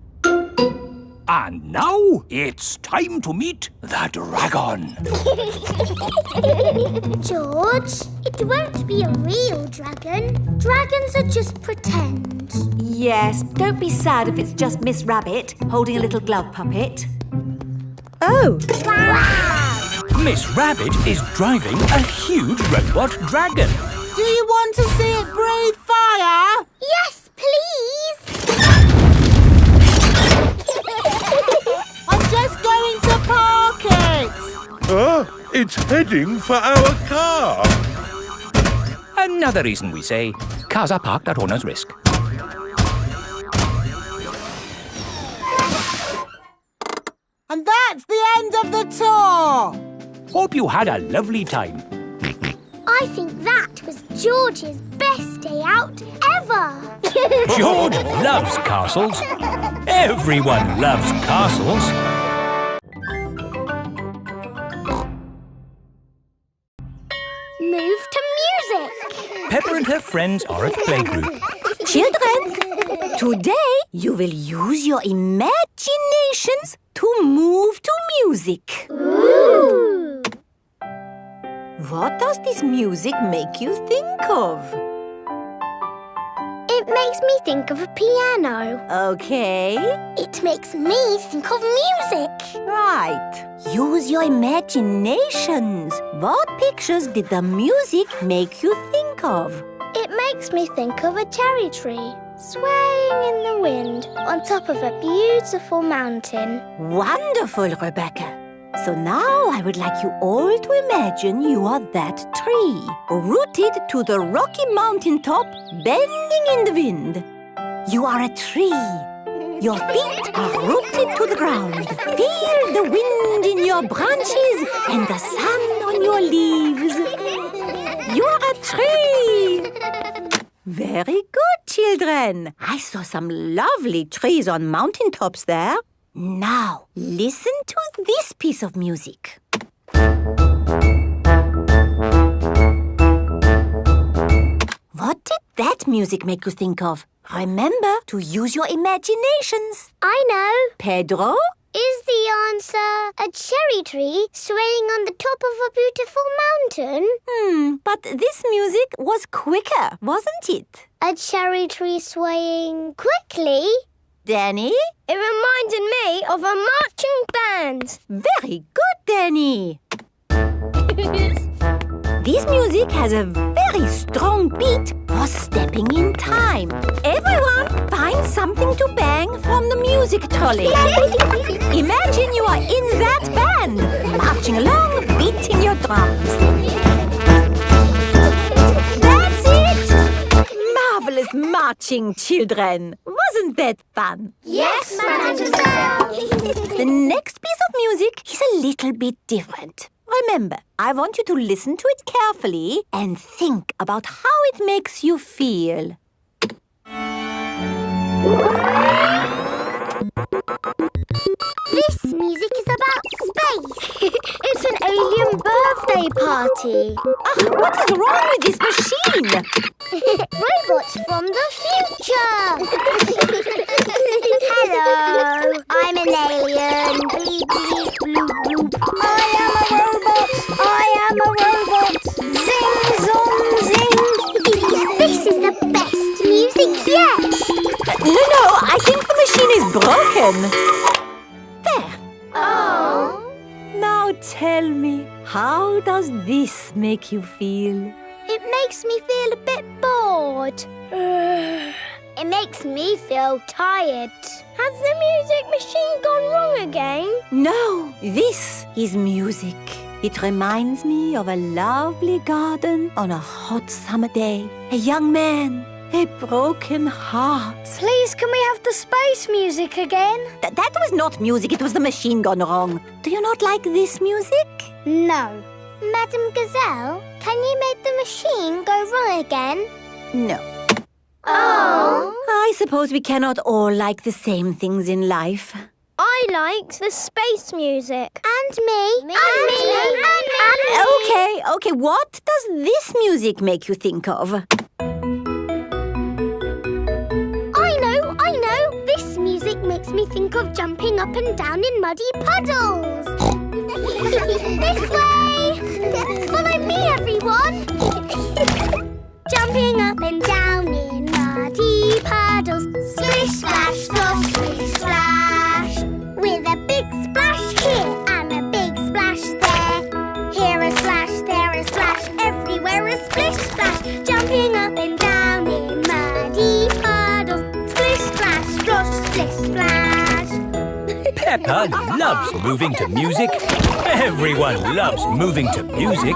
And now it's time to meet the dragon. George, it won't be a real dragon. Dragons are just pretend. Yes, don't be sad if it's just Miss Rabbit holding a little glove puppet. Oh! Wow! Miss Rabbit is driving a huge robot dragon. Do you want to see it breathe fire? Yes, please! I'm just going to park it! It's heading for our car. Another reason we say cars are parked at owner's risk. And that's the end of the tour! Hope you had a lovely time. I think that was George's best day out ever. George loves castles. Everyone loves castles. Move to music. Peppa and her friends are at playgroup. Children, today you will use your imaginations to move to music. Ooh. What does this music make you think of? It It makes me think of a piano. Okay. It makes me think of music. Right. Use your imaginations. What pictures did the music make you think of? It makes me think of a cherry tree swaying in the wind on top of a beautiful mountain. Wonderful, Rebecca. So now I would like you all to imagine you are that tree, rooted to the rocky mountain top, bending in the wind. You are a tree. Your feet are rooted to the ground. Feel the wind in your branches and the sun on your leaves. You are a tree. Very good, children. I saw some lovely trees on mountaintops there. Now, listen to this piece of music. What did that music make you think of? Remember to use your imaginations. I know. Pedro? Is the answer a cherry tree swaying on the top of a beautiful mountain? But this music was quicker, wasn't it? A cherry tree swaying quickly? Danny? It reminded me of a marching band. Very good, Danny. This music has a very strong beat for stepping in time. Everyone find something to bang from the music trolley. Imagine you are in that band, marching along, beating your drums. That's it! Marvelous marching, children. Wasn't that fun? Yes, Madam Gazelle. The next piece of music is a little bit different. Remember, I want you to listen to it carefully and think about how it makes you feel. This music is about space. It's an alien birthday party. What is wrong with this machine? Robots from the future. Hello, I'm an alien. Bleep, bleep, bloop, bloop. I am a robot. I am a robot. Zing, zong, zing. This is the best music yet. No, I think the machine is broken. There. Oh. Now tell me, how does this make you feel? It makes me feel a bit bored. It makes me feel tired. Has the music machine gone wrong again? No, this is music. It reminds me of a lovely garden on a hot summer day. A young man, a broken heart. Please, can we have the space music again? That was not music, it was the machine gone wrong. Do you not like this music? No. Madam Gazelle, can you make the machine go wrong again? No. Oh. I suppose we cannot all like the same things in life. I like the space music. And me. And me. Okay, what does this music make you think of? I know. This music makes me think of jumping up and down in muddy puddles. This way. Follow me, everyone. Jumping up and down in muddy puddles. Splish, splash, splosh, splish, splash. With a big splash here and a big splash there. Here a splash, there a splash, everywhere a splish, splash. Jumping up and down in muddy puddles. Splish, splash, splosh, splish, splash. Peppa loves moving to music. Everyone loves moving to music.